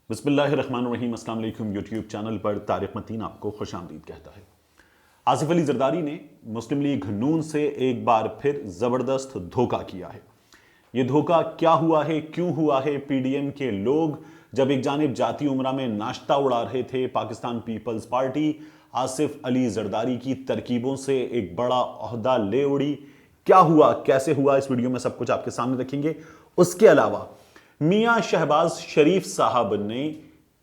बिस्मिल्लाहिर्रहमानिर्रहीम। अस्सलाम वालेकुम। यूट्यूब चैनल पर तारिक मतीन आपको खुशामदीद कहता है। आसिफ अली जरदारी ने मुस्लिम लीग नून से एक बार फिर ज़बरदस्त धोखा किया है। ये धोखा क्या हुआ है, क्यों हुआ है? पीडीएम के लोग जब एक जानिब जाती उमरा में नाश्ता उड़ा रहे थे, पाकिस्तान पीपल्स पार्टी आसिफ अली जरदारी की तरकीबों से एक बड़ा ओहदा ले उड़ी। क्या हुआ, कैसे हुआ, इस वीडियो में सब कुछ आपके सामने रखेंगे। उसके अलावा मियां शहबाज शरीफ साहब ने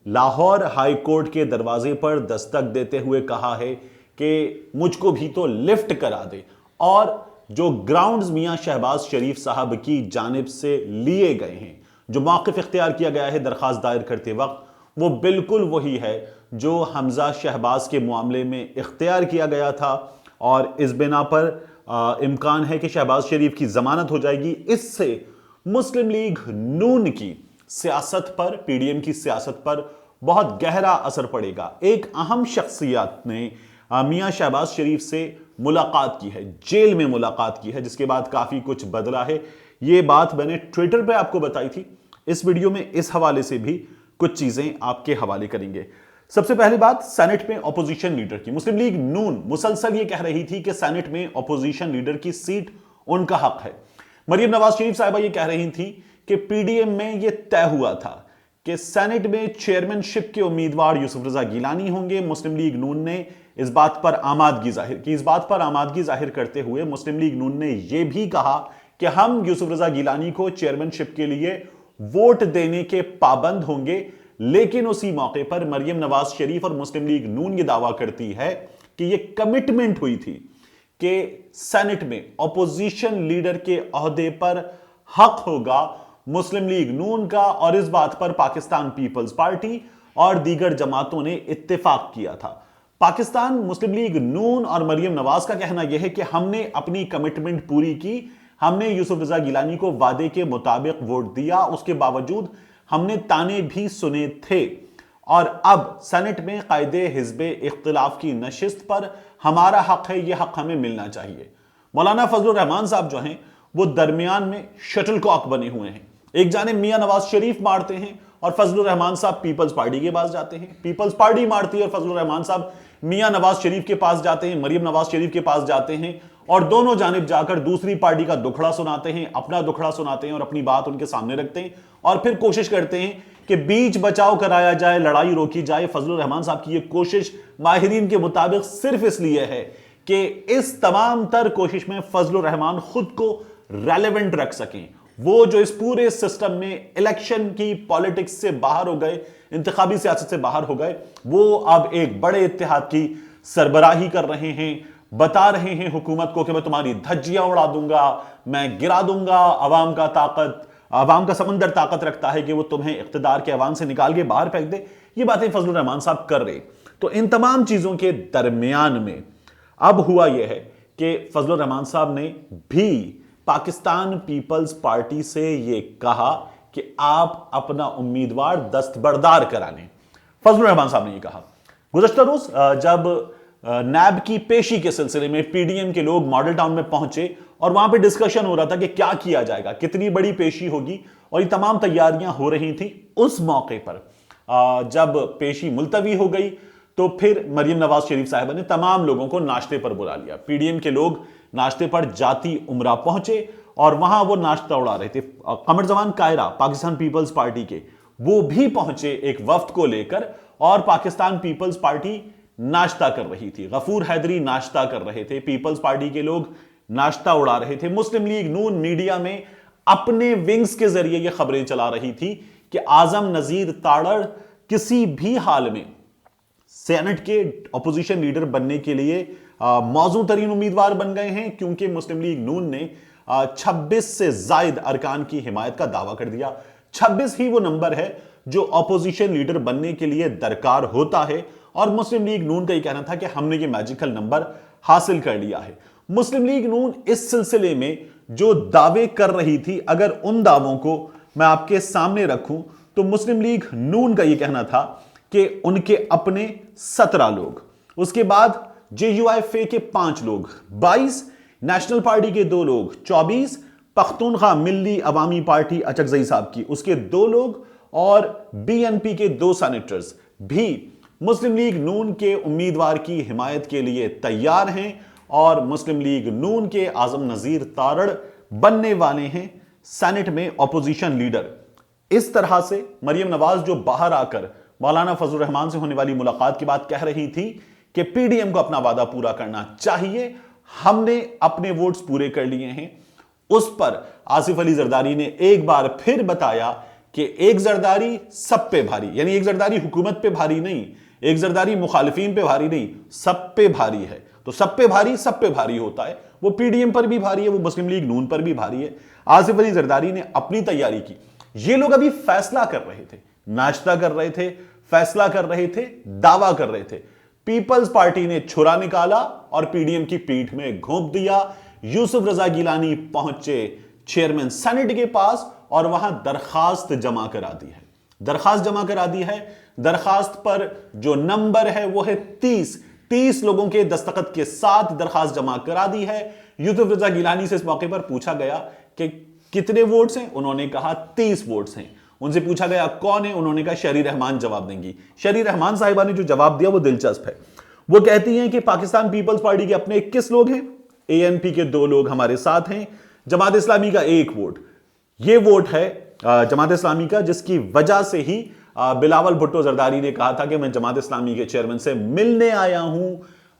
लाहौर हाई कोर्ट के दरवाजे पर दस्तक देते हुए कहा है कि मुझको भी तो लिफ्ट करा दे, और जो ग्राउंड्स मियां शहबाज शरीफ साहब की जानिब से लिए गए हैं, जो मौक़िफ़ इख्तियार किया गया है दरख्वास्त दायर करते वक्त, वो बिल्कुल वही है जो हमजा शहबाज के मामले में इख्तियार किया गया था। और इस बिना पर इम्कान है कि शहबाज शरीफ की जमानत हो जाएगी। इससे मुस्लिम लीग नून की सियासत पर, पीडीएम की सियासत पर बहुत गहरा असर पड़ेगा। एक अहम शख्सियत ने मियां शहबाज शरीफ से मुलाकात की है, जेल में मुलाकात की है, जिसके बाद काफी कुछ बदला है। यह बात मैंने ट्विटर पे आपको बताई थी। इस वीडियो में इस हवाले से भी कुछ चीजें आपके हवाले करेंगे। सबसे पहली बात, सेनेट में ऑपोजिशन लीडर की। मुस्लिम लीग नून मुसलसल यह कह रही थी कि सेनेट में ऑपोजिशन लीडर की सीट उनका हक है। मरियम नवाज शरीफ साहिबा ये कह रही थी कि पीडीएम में यह तय हुआ था कि सेनेट में चेयरमैनशिप के उम्मीदवार यूसुफ रजा गिलानी होंगे। मुस्लिम लीग नून ने इस बात पर आमादगी जाहिर की। इस बात पर आमादगी जाहिर करते हुए मुस्लिम लीग नून ने यह भी कहा कि हम यूसुफ रजा गिलानी को चेयरमैनशिप के लिए वोट देने के पाबंद होंगे। लेकिन उसी मौके पर मरियम नवाज शरीफ और मुस्लिम लीग नून यह दावा करती है कि यह कमिटमेंट हुई थी कि सेनेट में ऑपोजिशन लीडर के ओहदे पर हक होगा मुस्लिम लीग नून का, और इस बात पर पाकिस्तान पीपल्स पार्टी और दीगर जमातों ने इत्तेफाक किया था। पाकिस्तान मुस्लिम लीग नून और मरियम नवाज का कहना यह है कि हमने अपनी कमिटमेंट पूरी की, हमने यूसुफ रजा गिलानी को वादे के मुताबिक वोट दिया, उसके बावजूद हमने ताने भी सुने थे, और अब सेनेट में कायदे हिज़्बे इख्तिलाफ की नशिस्त पर हमारा हक है, यह हक हमें मिलना चाहिए। मौलाना फजलुर रहमान साहब जो हैं वो दरमियान में शटलकॉक बने हुए हैं। एक जानिब मियां नवाज शरीफ मारते हैं और फजलुर रहमान साहब पीपल्स पार्टी के पास जाते हैं, पीपल्स पार्टी मारती है और फजलुर रहमान साहब मियां नवाज शरीफ के पास जाते हैं, मरियम नवाज शरीफ के पास जाते हैं, और दोनों जानिब जाकर दूसरी पार्टी का दुखड़ा सुनाते हैं, अपना दुखड़ा सुनाते हैं और अपनी बात उनके सामने रखते हैं, और फिर कोशिश करते हैं कि बीच बचाव कराया जाए, लड़ाई रोकी जाए। फजलुर रहमान साहब की यह कोशिश माहिरीन के मुताबिक सिर्फ इसलिए है कि इस तमाम तर कोशिश में फजलुर रहमान खुद को रेलेवेंट रख सकें। वो जो इस पूरे सिस्टम में इलेक्शन की पॉलिटिक्स से बाहर हो गए, इंतखाबी सियासत से बाहर हो गए, वो अब एक बड़े इत्तेहाद की सरबराही कर रहे हैं। बता रहे हैं हुकूमत को कि मैं तुम्हारी धज्जियां उड़ा दूंगा, मैं गिरा दूंगा। अवाम का समंदर ताकत रखता है कि वो तुम्हें इख्तिदार के अवाम से निकाल के बाहर फेंक दे। ये बातें फजलुर रहमान साहब कर रहे। तो इन तमाम चीजों के दरमियान में अब हुआ यह है कि फजलुर रहमान साहब ने भी पाकिस्तान पीपल्स पार्टी से यह कहा कि आप अपना उम्मीदवार दस्तबरदार करा लें। फजलुर रहमान साहब ने यह कहा। गुज़श्ता रोज जब नैब की पेशी के सिलसिले में पीडीएम के लोग मॉडल टाउन में पहुंचे और वहां पे डिस्कशन हो रहा था कि क्या किया जाएगा, कितनी बड़ी पेशी होगी, और ये तमाम तैयारियां हो रही थी। उस मौके पर जब पेशी मुलतवी हो गई तो फिर मरियम नवाज शरीफ साहिबा ने तमाम लोगों को नाश्ते पर बुला लिया। पीडीएम के लोग नाश्ते पर जाती उमरा पहुंचे और वहां वो नाश्ता उड़ा रहे थे। कमर जमान कायरा पाकिस्तान पीपल्स पार्टी के, वो भी पहुंचे एक वफ्द को लेकर, और पाकिस्तान पीपल्स पार्टी नाश्ता कर रही थी। गफूर हैदरी नाश्ता कर रहे थे, पीपल्स पार्टी के लोग नाश्ता उड़ा रहे थे। मुस्लिम लीग नून मीडिया में अपने विंग्स के जरिए यह खबरें चला रही थी कि आजम नजीर ताड़ड़ किसी भी हाल में सेनेट के ऑपोजिशन लीडर बनने के लिए मौजू तरीन उम्मीदवार बन गए हैं, क्योंकि मुस्लिम लीग नून ने 26 से जायद अरकान की हिमायत का दावा कर दिया। 26 ही वो नंबर है जो ऑपोजिशन लीडर बनने के लिए दरकार होता है, और मुस्लिम लीग नून का यह कहना था कि हमने ये मैजिकल नंबर हासिल कर लिया है। मुस्लिम लीग नून इस सिलसिले में जो दावे कर रही थी, अगर उन दावों को मैं आपके सामने रखूं तो मुस्लिम लीग नून का यह कहना था कि उनके अपने 17 लोग, उसके बाद जेयूआईफे के 5 लोग, 22 नेशनल पार्टी के 2 लोग, 24 पख्तूनख्वा मिल्ली अवामी पार्टी अचकजई साहब की उसके 2 लोग, और बीएनपी के 2 सेनेटर्स भी मुस्लिम लीग नून के उम्मीदवार की हिमायत के लिए तैयार हैं और मुस्लिम लीग नून के आजम नजीर तारड़ बनने वाले हैं सेनेट में ऑपोजिशन लीडर। इस तरह से मरियम नवाज जो बाहर आकर मौलाना फजल रहमान से होने वाली मुलाकात के बाद कह रही थी कि पीडीएम को अपना वादा पूरा करना चाहिए, हमने अपने वोट्स पूरे कर लिए हैं, उस पर आसिफ अली जरदारी ने एक बार फिर बताया कि एक जरदारी सब पे भारी, यानी एक जरदारी हुकूमत पे भारी नहीं, एक जरदारी मुखालिफिन पे भारी नहीं, सब पे भारी है। तो सब पे भारी होता है, वो पीडीएम पर भी भारी है, वो मुस्लिम लीग नून पर भी भारी है। आसिफ अली जरदारी ने अपनी तैयारी की। ये लोग अभी फैसला कर रहे थे, नाश्ता कर रहे थे, फैसला कर रहे थे, दावा कर रहे थे। पीपल्स पार्टी ने छुरा निकाला और पीडीएम की पीठ में घोंप दिया। यूसुफ रजा गिलानी पहुंचे चेयरमैन सेनेट के पास और वहां दरखास्त जमा करा दी है। दरखास्त पर जो नंबर है वो है 30 लोगों के दस्तखत के साथ दरखास्त जमा करा दी है। यूसुफ रजा गिलानी से इस मौके पर पूछा गया कि कितने वोट्स हैं, उन्होंने कहा 30 वोट्स हैं। उनसे पूछा गया कौन है, उन्होंने कहा शरी रहमान जवाब देंगी। शरी रहमान साहिबा ने जो जवाब दिया वो दिलचस्प है। वो कहती हैं कि पाकिस्तान पीपल्स पार्टी के अपने 21 लोग हैं, एएनपी के 2 लोग हमारे साथ हैं, जमात इस्लामी का 1 वोट। ये वोट है जमात इस्लामी का, जिसकी वजह से ही बिलावल भुट्टो जरदारी ने कहा था कि मैं जमात इस्लामी के चेयरमैन से मिलने आया हूं,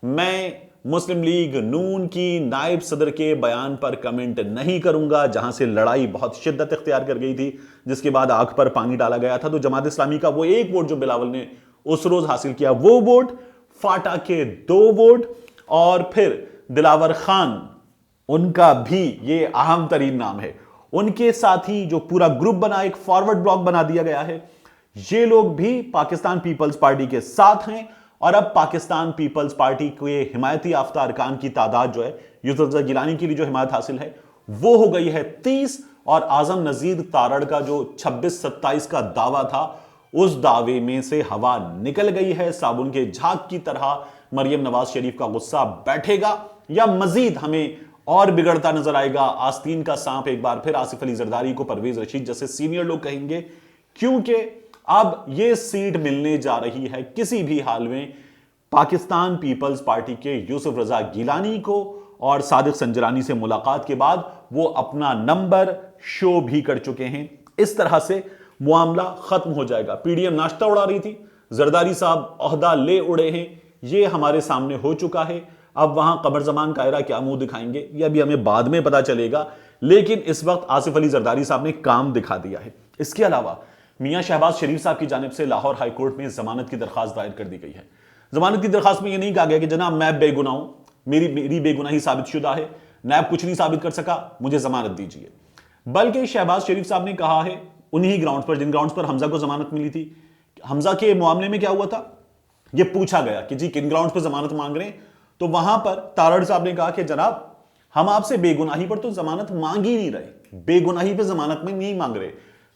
मैं मुस्लिम लीग नून की नायब सदर के बयान पर कमेंट नहीं करूंगा, जहां से लड़ाई बहुत शिद्दत इख्तियार कर गई थी, जिसके बाद आंख पर पानी डाला गया था। तो जमात इस्लामी का वो 1 वोट जो बिलावल ने उस रोज हासिल किया, वो वोट, फाटा के 2 वोट और फिर दिलावर खान, उनका भी ये अहम तरीन नाम है, उनके साथ ही जो पूरा ग्रुप बना, एक फॉरवर्ड ब्लॉक बना दिया गया है। ये लोग भी पाकिस्तान पीपल्स पार्टी के साथ हैं और अब पाकिस्तान पीपल्स पार्टी के हिमायती याफ्ता अरकान की तादाद जो है, यूसुफ रजा गिलानी के लिए जो हिमायत हासिल है वो हो गई है 30 और आजम नजीर तारड़ का जो 26-27 का दावा था, उस दावे में से हवा निकल गई है। साबुन के झाग की तरह मरियम नवाज शरीफ का गुस्सा बैठेगा या मजीद हमें और बिगड़ता नजर आएगा। आस्तीन का सांप एक बार फिर आसिफ अली जरदारी को परवेज रशीद जैसे सीनियर लोग कहेंगे, क्योंकि अब यह सीट मिलने जा रही है किसी भी हाल में पाकिस्तान पीपल्स पार्टी के यूसुफ रजा गिलानी को। और सादिक संजरानी से मुलाकात के बाद वो अपना नंबर शो भी कर चुके हैं। इस तरह से मामला खत्म हो जाएगा। पीडीएम नाश्ता उड़ा रही थी, जरदारी साहब ओहदा ले उड़े हैं, ये हमारे सामने हो चुका है। अब वहां कमर जमान कायरा क्या मुंह दिखाएंगे यह भी हमें बाद में पता चलेगा, लेकिन इस वक्त आसिफ अली जरदारी साहब ने काम दिखा दिया है। इसके अलावा मियां शहबाज शरीफ साहब की जानिब से लाहौर हाई कोर्ट में जमानत की दरखास्त दायर कर दी गई है। जमानत की दरखास्त में यह नहीं कहा गया कि जनाब मैं बेगुनाह हूं, मेरी बेगुनाही साबित शुदा है, नैब कुछ नहीं साबित कर सका, मुझे जमानत दीजिए, बल्कि शहबाज शरीफ साहब ने कहा है उन्हीं ग्राउंड्स पर जिन ग्राउंड्स पर हमजा को जमानत मिली थी। हमजा के मामले में क्या हुआ था, यह पूछा गया कि जी किन ग्राउंड्स पर जमानत मांग रहे हैं, तो वहां पर तारड़ साहब ने कहा कि जनाब हम आपसे बेगुनाही पर तो जमानत मांग ही नहीं रहे, बेगुनाही पे जमानत में नहीं मांग रहे।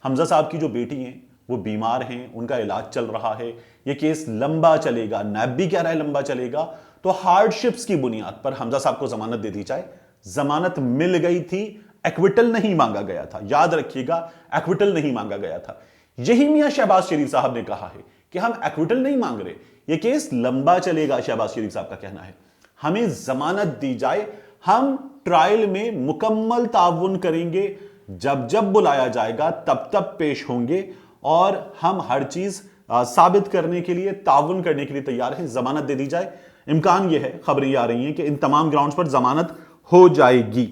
हमजा साहब की जो बेटी हैं वो बीमार हैं, उनका इलाज चल रहा है, ये केस लंबा चलेगा, नैब भी कह रहा है लंबा चलेगा, तो हार्डशिप्स की बुनियाद पर हमजा साहब को जमानत दे दी जाए। जमानत मिल गई थी, एक्विटल नहीं मांगा गया था, याद रखिएगा एक्विटल नहीं मांगा गया था। यही मियां शहबाज शरीफ साहब ने कहा है कि हम एक्विटल नहीं मांग रहे, ये केस लंबा चलेगा। शहबाज शरीफ साहब का कहना है हमें जमानत दी जाए, हम ट्रायल में मुकम्मल ताउन करेंगे, जब जब बुलाया जाएगा तब तब पेश होंगे और हम हर चीज साबित करने के लिए, ताउन करने के लिए तैयार हैं। जमानत दे दी जाए। इम्कान यह है, खबरें आ रही हैं कि इन तमाम ग्राउंड्स पर जमानत हो जाएगी।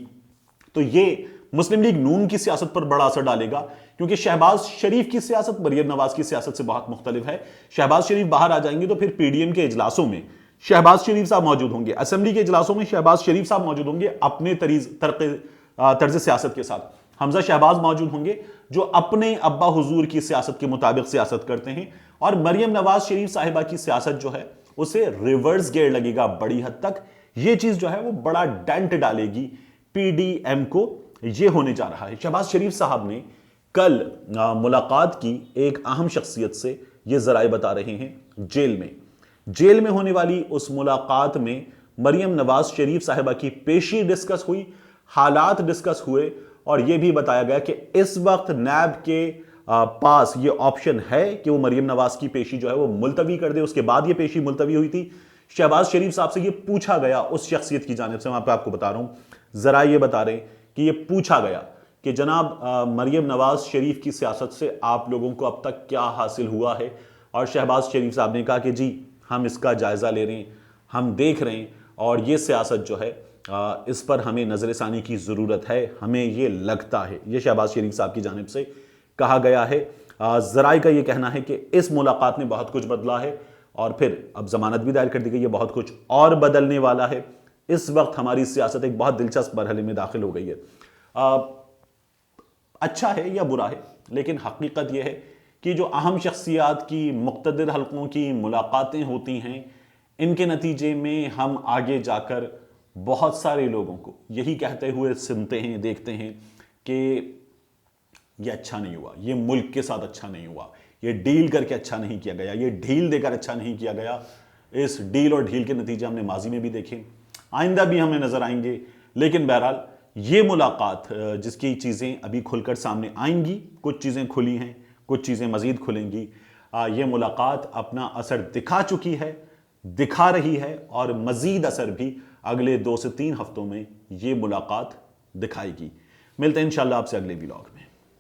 तो यह मुस्लिम लीग नून की सियासत पर बड़ा असर डालेगा, क्योंकि शहबाज शरीफ की सियासत मरियम नवाज की सियासत से बहुत मुख्तलिफ है। शहबाज शरीफ बाहर आ जाएंगे तो फिर पीडीएम के इजलासों में शहबाज शरीफ साहब मौजूद होंगे, असेंबली के इजलासों में शहबाज शरीफ साहब मौजूद होंगे अपने तर्ज सियासत के साथ। हमजा शहबाज मौजूद होंगे जो अपने अब्बा हुजूर की सियासत के मुताबिक सियासत करते हैं, और मरियम नवाज शरीफ साहिबा की सियासत जो है उसे रिवर्स गेयर लगेगा बड़ी हद तक। यह चीज जो है वो बड़ा डेंट डालेगी पीडीएम को। यह होने जा रहा है। शहबाज शरीफ साहब ने कल मुलाकात की एक अहम शख्सियत से, यह जराए बता रहे हैं जेल में होने वाली उस मुलाकात में मरियम नवाज शरीफ साहिबा की पेशी डिस्कस हुई, हालात डिस्कस हुए, और यह भी बताया गया कि इस वक्त नैब के पास ये ऑप्शन है कि वो मरियम नवाज की पेशी जो है वो मुलतवी कर दे। उसके बाद ये पेशी मुलतवी हुई थी। शहबाज शरीफ साहब से ये पूछा गया उस शख्सियत की जानिब से, मैं आपको बता रहा हूं, जरा ये बता रहे कि ये पूछा गया कि जनाब मरियम नवाज शरीफ की सियासत से आप लोगों को अब तक क्या हासिल हुआ है। और शहबाज शरीफ साहब ने कहा कि जी हम इसका जायज़ा ले रहे हैं, हम देख रहे हैं और ये सियासत जो है इस पर हमें नज़रसानी की ज़रूरत है, हमें ये लगता है। ये शहबाज शरीफ साहब की जानिब से कहा गया है। ज़राए का ये कहना है कि इस मुलाकात ने बहुत कुछ बदला है और फिर अब जमानत भी दायर कर दी गई है, बहुत कुछ और बदलने वाला है। इस वक्त हमारी सियासत एक बहुत दिलचस्प मरहले में दाखिल हो गई है। अच्छा है या बुरा है, लेकिन हकीकत यह है कि जो अहम शख्सियात की मुक़्तदिर हल्कों की मुलाकातें होती हैं, इनके नतीजे में हम आगे जाकर बहुत सारे लोगों को यही कहते हुए सुनते हैं, देखते हैं कि ये अच्छा नहीं हुआ, ये मुल्क के साथ अच्छा नहीं हुआ, ये डील करके अच्छा नहीं किया गया, ये ढील देकर अच्छा नहीं किया गया। इस डील और ढील के नतीजे हमने माजी में भी देखे, आइंदा भी हमें नजर आएंगे। लेकिन बहरहाल ये मुलाकात जिसकी चीज़ें अभी खुलकर सामने आएंगी, कुछ चीज़ें खुली हैं, कुछ चीज़ें मज़ीद खुलेंगी। ये मुलाकात अपना असर दिखा चुकी है, दिखा रही है और मज़ीद असर भी अगले 2 से 3 हफ्तों में ये मुलाकात दिखाएगी। मिलते हैं इंशाल्लाह आपसे अगले व्लॉग में।